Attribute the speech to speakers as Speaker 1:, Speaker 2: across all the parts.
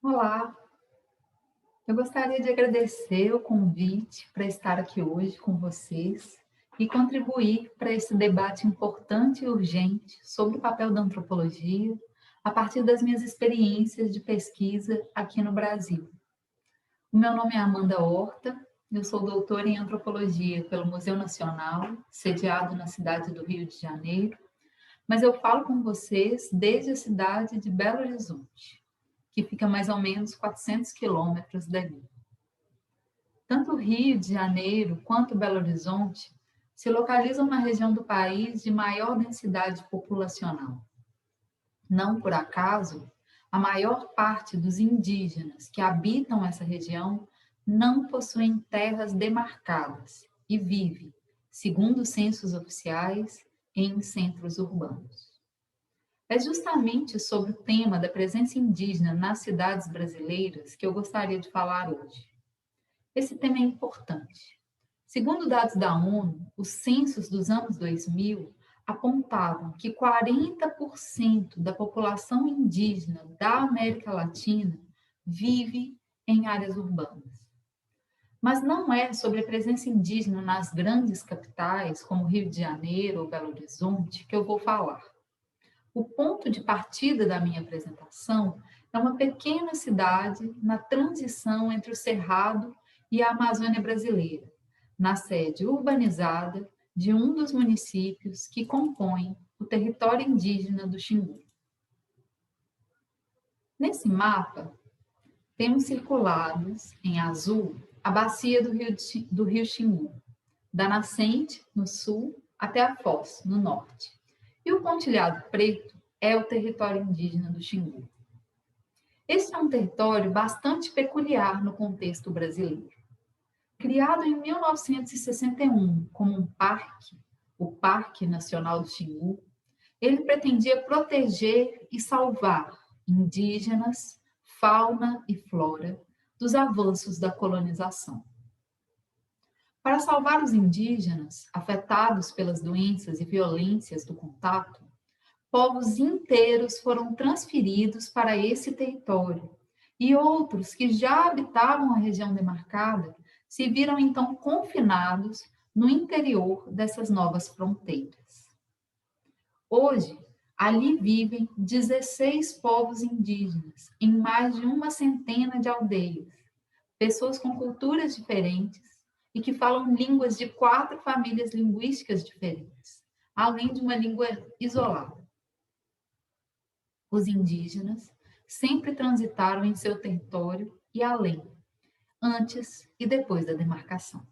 Speaker 1: Olá, eu gostaria de agradecer o convite para estar aqui hoje com vocês e contribuir para esse debate importante e urgente sobre o papel da antropologia a partir das minhas experiências de pesquisa aqui no Brasil. O meu nome é Amanda Horta, eu sou doutora em antropologia pelo Museu Nacional, sediado na cidade do Rio de Janeiro, mas eu falo com vocês desde a cidade de Belo Horizonte, que fica mais ou menos 400 quilômetros dali. Tanto o Rio de Janeiro quanto Belo Horizonte se localizam na região do país de maior densidade populacional. Não por acaso, a maior parte dos indígenas que habitam essa região não possuem terras demarcadas e vive, segundo os censos oficiais, em centros urbanos. É justamente sobre o tema da presença indígena nas cidades brasileiras que eu gostaria de falar hoje. Esse tema é importante. Segundo dados da ONU, os censos dos anos 2000 apontavam que 40% da população indígena da América Latina vive em áreas urbanas. Mas não é sobre a presença indígena nas grandes capitais, como Rio de Janeiro ou Belo Horizonte, que eu vou falar. O ponto de partida da minha apresentação é uma pequena cidade na transição entre o Cerrado e a Amazônia brasileira, na sede urbanizada de um dos municípios que compõem o território indígena do Xingu. Nesse mapa, temos circulados em azul a bacia do rio Xingu, da nascente, no sul, até a foz, no norte. E o pontilhado preto é o território indígena do Xingu. Este é um território bastante peculiar no contexto brasileiro. Criado em 1961 como um parque, o Parque Nacional do Xingu, ele pretendia proteger e salvar indígenas, fauna e flora dos avanços da colonização. Para salvar os indígenas afetados pelas doenças e violências do contato, povos inteiros foram transferidos para esse território e outros que já habitavam a região demarcada se viram então confinados no interior dessas novas fronteiras. Hoje, ali vivem 16 povos indígenas em mais de uma centena de aldeias, pessoas com culturas diferentes e que falam línguas de 4 famílias linguísticas diferentes, além de uma língua isolada. Os indígenas sempre transitaram em seu território e além, antes e depois da demarcação.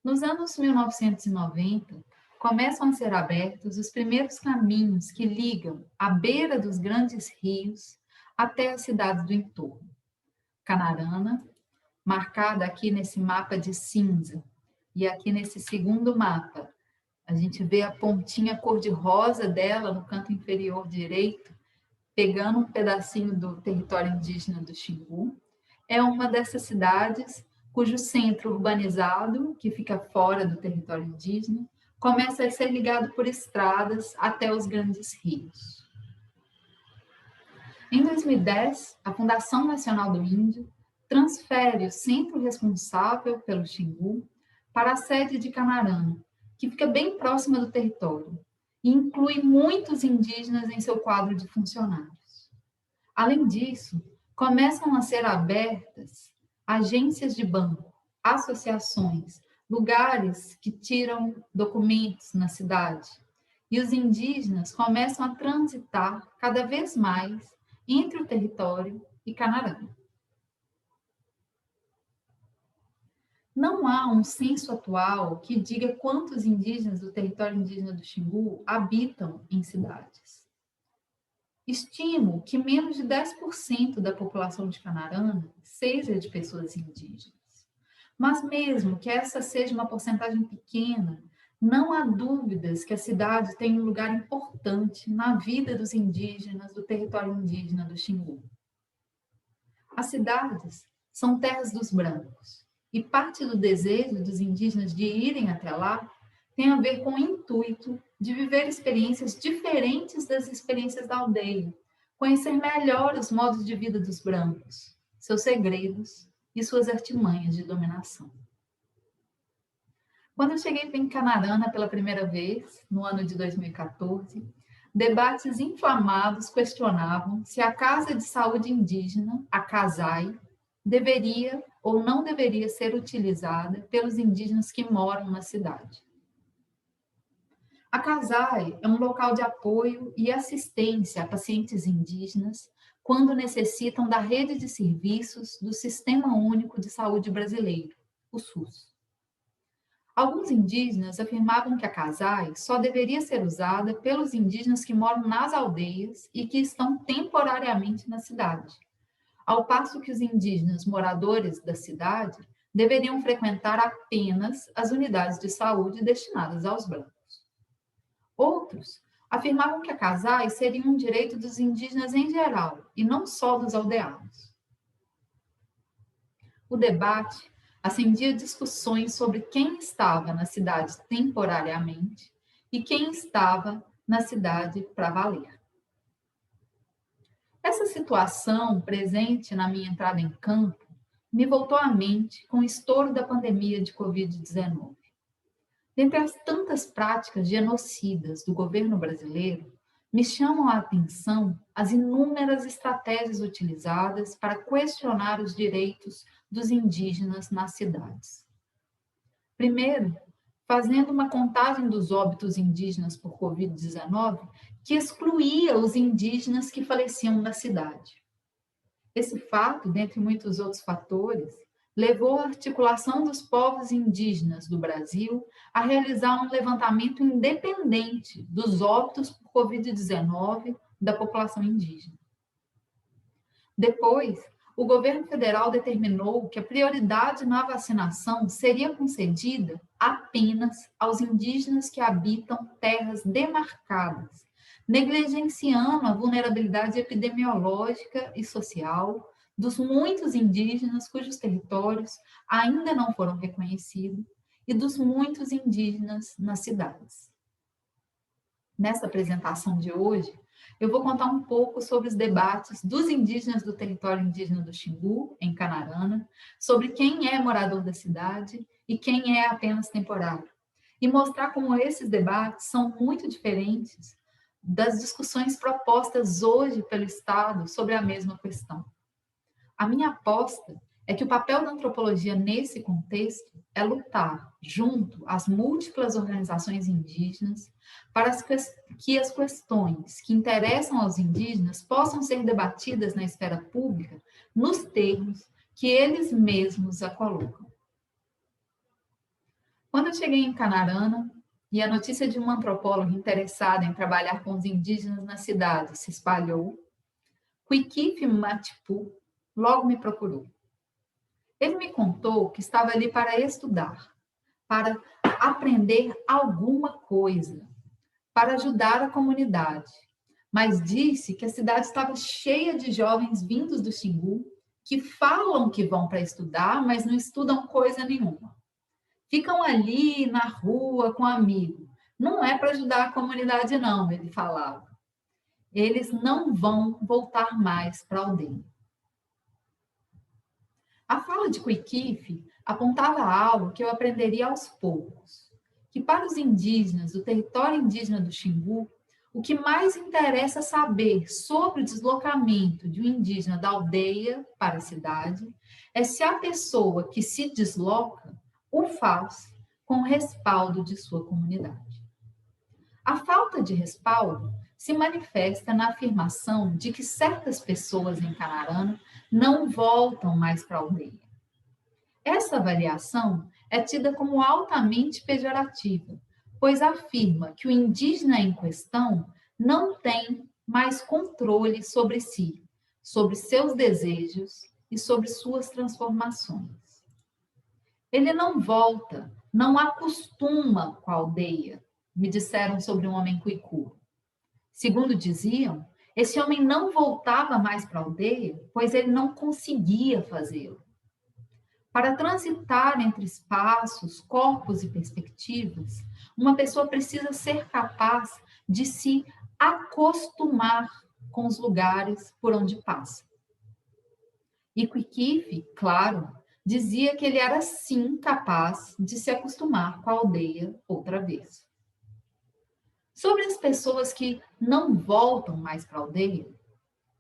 Speaker 1: Nos anos 1990, começam a ser abertos os primeiros caminhos que ligam a beira dos grandes rios até as cidades do entorno. Canarana, marcada aqui nesse mapa de cinza, e aqui nesse segundo mapa, a gente vê a pontinha cor-de-rosa dela no canto inferior direito, pegando um pedacinho do território indígena do Xingu. É uma dessas cidades cujo centro urbanizado, que fica fora do território indígena, começa a ser ligado por estradas até os grandes rios. Em 2010, a Fundação Nacional do Índio transfere o centro responsável pelo Xingu para a sede de Canarana, que fica bem próxima do território, e inclui muitos indígenas em seu quadro de funcionários. Além disso, começam a ser abertas agências de banco, associações, lugares que tiram documentos na cidade. E os indígenas começam a transitar cada vez mais entre o território e Canarana. Não há um censo atual que diga quantos indígenas do território indígena do Xingu habitam em cidades. Estimo que menos de 10% da população de Canarana seja de pessoas indígenas. Mas mesmo que essa seja uma porcentagem pequena, não há dúvidas que a cidade tem um lugar importante na vida dos indígenas do território indígena do Xingu. As cidades são terras dos brancos, e parte do desejo dos indígenas de irem até lá tem a ver com o intuito de viver experiências diferentes das experiências da aldeia, conhecer melhor os modos de vida dos brancos, seus segredos e suas artimanhas de dominação. Quando eu cheguei em Canarana pela primeira vez, no ano de 2014, debates inflamados questionavam se a Casa de Saúde Indígena, a CASAI, deveria ou não deveria ser utilizada pelos indígenas que moram na cidade. A CASAI é um local de apoio e assistência a pacientes indígenas quando necessitam da rede de serviços do Sistema Único de Saúde Brasileiro, o SUS. Alguns indígenas afirmavam que a CASAI só deveria ser usada pelos indígenas que moram nas aldeias e que estão temporariamente na cidade, ao passo que os indígenas moradores da cidade deveriam frequentar apenas as unidades de saúde destinadas aos brancos. Outros afirmavam que a CASAI seria um direito dos indígenas em geral e não só dos aldeados. O debate acendia discussões sobre quem estava na cidade temporariamente e quem estava na cidade para valer. Essa situação presente na minha entrada em campo me voltou à mente com o estouro da pandemia de Covid-19. Dentre as tantas práticas genocidas do governo brasileiro, me chamam a atenção as inúmeras estratégias utilizadas para questionar os direitos dos indígenas nas cidades. Primeiro, fazendo uma contagem dos óbitos indígenas por Covid-19 que excluía os indígenas que faleciam na cidade. Esse fato, dentre muitos outros fatores, levou a articulação dos povos indígenas do Brasil a realizar um levantamento independente dos óbitos por Covid-19 da população indígena. Depois, o governo federal determinou que a prioridade na vacinação seria concedida apenas aos indígenas que habitam terras demarcadas, negligenciando a vulnerabilidade epidemiológica e social dos muitos indígenas cujos territórios ainda não foram reconhecidos e dos muitos indígenas nas cidades. Nessa apresentação de hoje, eu vou contar um pouco sobre os debates dos indígenas do território indígena do Xingu, em Canarana, sobre quem é morador da cidade e quem é apenas temporário, e mostrar como esses debates são muito diferentes das discussões propostas hoje pelo Estado sobre a mesma questão. A minha aposta é que o papel da antropologia nesse contexto é lutar junto às múltiplas organizações indígenas para que as questões que interessam aos indígenas possam ser debatidas na esfera pública nos termos que eles mesmos a colocam. Quando eu cheguei em Canarana e a notícia de uma antropóloga interessada em trabalhar com os indígenas na cidade se espalhou, Kuikifi Matipu logo me procurou. Ele me contou que estava ali para estudar, para aprender alguma coisa, para ajudar a comunidade, mas disse que a cidade estava cheia de jovens vindos do Xingu que falam que vão para estudar, mas não estudam coisa nenhuma. Ficam ali na rua com amigos. Não é para ajudar a comunidade, não, ele falava. Eles não vão voltar mais para a aldeia. A fala de Kuikifi apontava algo que eu aprenderia aos poucos, que para os indígenas do território indígena do Xingu, o que mais interessa saber sobre o deslocamento de um indígena da aldeia para a cidade é se a pessoa que se desloca o faz com o respaldo de sua comunidade. A falta de respaldo se manifesta na afirmação de que certas pessoas em Canarana não voltam mais para a aldeia. Essa avaliação é tida como altamente pejorativa, pois afirma que o indígena em questão não tem mais controle sobre si, sobre seus desejos e sobre suas transformações. Ele não volta, não acostuma com a aldeia, me disseram sobre um homem cuicu. Segundo diziam, esse homem não voltava mais para a aldeia, pois ele não conseguia fazê-lo. Para transitar entre espaços, corpos e perspectivas, uma pessoa precisa ser capaz de se acostumar com os lugares por onde passa. E Quiquife, claro, dizia que ele era sim capaz de se acostumar com a aldeia outra vez. Sobre as pessoas que não voltam mais para a aldeia,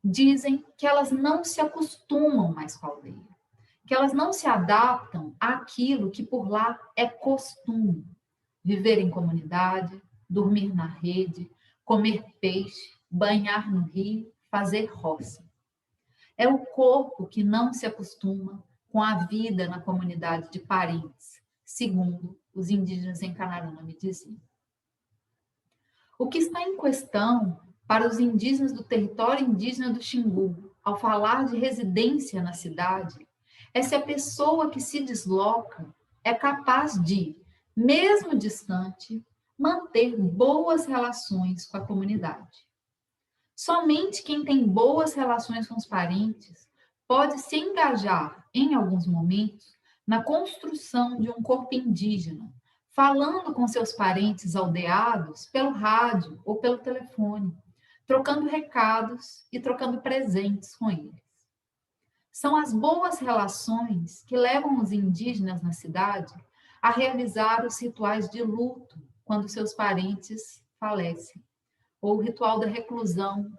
Speaker 1: dizem que elas não se acostumam mais com a aldeia, que elas não se adaptam àquilo que por lá é costume. Viver em comunidade, dormir na rede, comer peixe, banhar no rio, fazer roça. É o corpo que não se acostuma com a vida na comunidade de parentes, segundo os indígenas em Canarana me diziam. O que está em questão para os indígenas do território indígena do Xingu, ao falar de residência na cidade, é se a pessoa que se desloca é capaz de, mesmo distante, manter boas relações com a comunidade. Somente quem tem boas relações com os parentes pode se engajar, em alguns momentos, na construção de um corpo indígena, falando com seus parentes aldeados pelo rádio ou pelo telefone, trocando recados e trocando presentes com eles. São as boas relações que levam os indígenas na cidade a realizar os rituais de luto quando seus parentes falecem, ou o ritual da reclusão,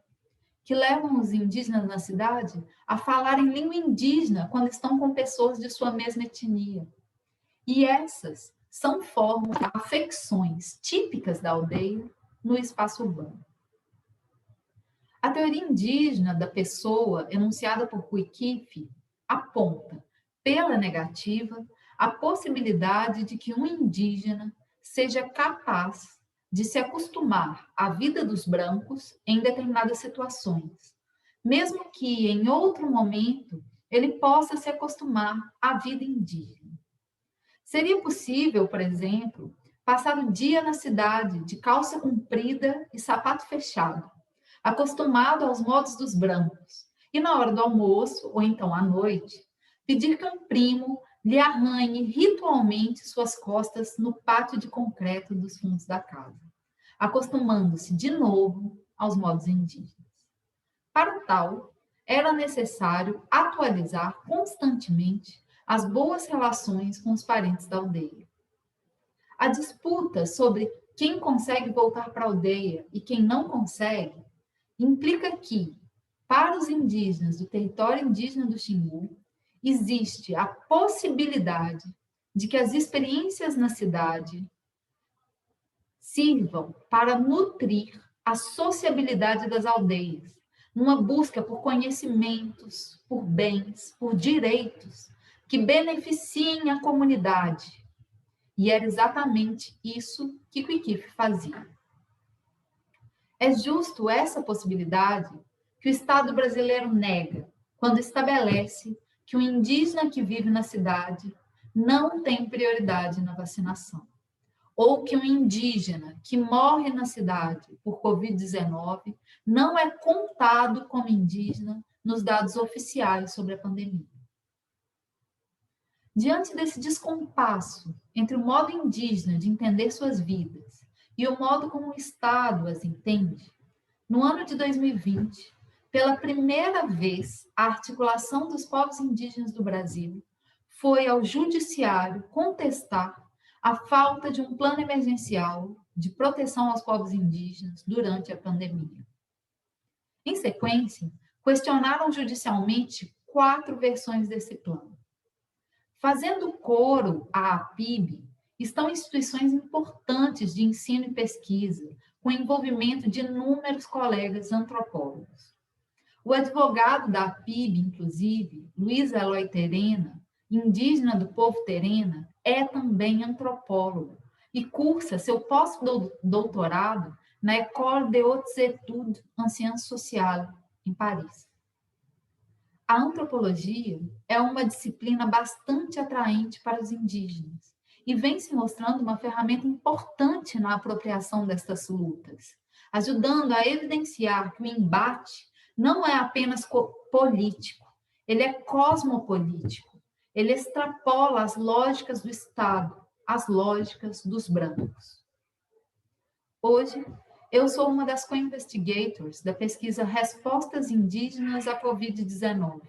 Speaker 1: que levam os indígenas na cidade a falar em língua indígena quando estão com pessoas de sua mesma etnia. E essas são formas de afecções típicas da aldeia no espaço urbano. A teoria indígena da pessoa, enunciada por Quiquife, aponta, pela negativa, a possibilidade de que um indígena seja capaz de se acostumar à vida dos brancos em determinadas situações, mesmo que em outro momento ele possa se acostumar à vida indígena. Seria possível, por exemplo, passar o dia na cidade de calça comprida e sapato fechado, acostumado aos modos dos brancos, e na hora do almoço, ou então à noite, pedir que um primo lhe arranhe ritualmente suas costas no pátio de concreto dos fundos da casa, acostumando-se de novo aos modos indígenas. Para tal, era necessário atualizar constantemente as boas relações com os parentes da aldeia. A disputa sobre quem consegue voltar para a aldeia e quem não consegue implica que, para os indígenas do território indígena do Xingu, existe a possibilidade de que as experiências na cidade sirvam para nutrir a sociabilidade das aldeias, numa busca por conhecimentos, por bens, por direitos que beneficiem a comunidade. E era exatamente isso que Quiquife fazia. É justo essa possibilidade que o Estado brasileiro nega quando estabelece que o indígena que vive na cidade não tem prioridade na vacinação, ou que um indígena que morre na cidade por Covid-19 não é contado como indígena nos dados oficiais sobre a pandemia. Diante desse descompasso entre o modo indígena de entender suas vidas e o modo como o Estado as entende, no ano de 2020, pela primeira vez, a articulação dos povos indígenas do Brasil foi ao judiciário contestar a falta de um plano emergencial de proteção aos povos indígenas durante a pandemia. Em sequência, questionaram judicialmente 4 versões desse plano. Fazendo coro à APIB, estão instituições importantes de ensino e pesquisa, com envolvimento de inúmeros colegas antropólogos. O advogado da APIB, inclusive, Luiz Eloy Terena, indígena do povo Terena, é também antropólogo e cursa seu pós-doutorado na École des Hautes Études en Sciences Sociales, em Paris. A antropologia é uma disciplina bastante atraente para os indígenas e vem se mostrando uma ferramenta importante na apropriação destas lutas, ajudando a evidenciar que o embate não é apenas político, ele é cosmopolítico, ele extrapola as lógicas do Estado, as lógicas dos brancos. Hoje, Eu sou uma das co-investigators da pesquisa Respostas Indígenas à Covid-19,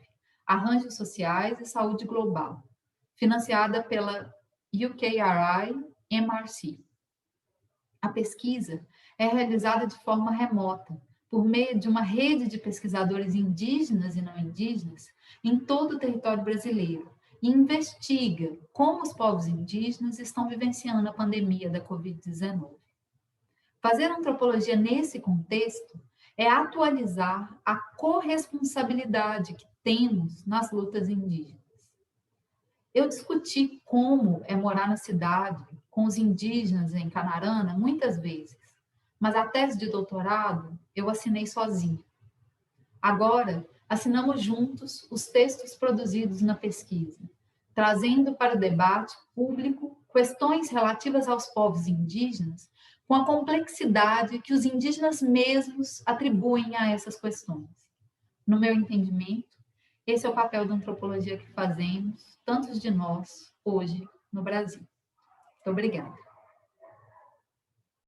Speaker 1: Arranjos Sociais e Saúde Global, financiada pela UKRI-MRC. A pesquisa é realizada de forma remota, por meio de uma rede de pesquisadores indígenas e não indígenas em todo o território brasileiro, e investiga como os povos indígenas estão vivenciando a pandemia da Covid-19. Fazer antropologia nesse contexto é atualizar a corresponsabilidade que temos nas lutas indígenas. Eu discuti como é morar na cidade com os indígenas em Canarana muitas vezes, mas a tese de doutorado eu assinei sozinha. Agora, assinamos juntos os textos produzidos na pesquisa, trazendo para o debate público questões relativas aos povos indígenas com a complexidade que os indígenas mesmos atribuem a essas questões. No meu entendimento, esse é o papel da antropologia que fazemos, tantos de nós, hoje, no Brasil. Muito obrigada.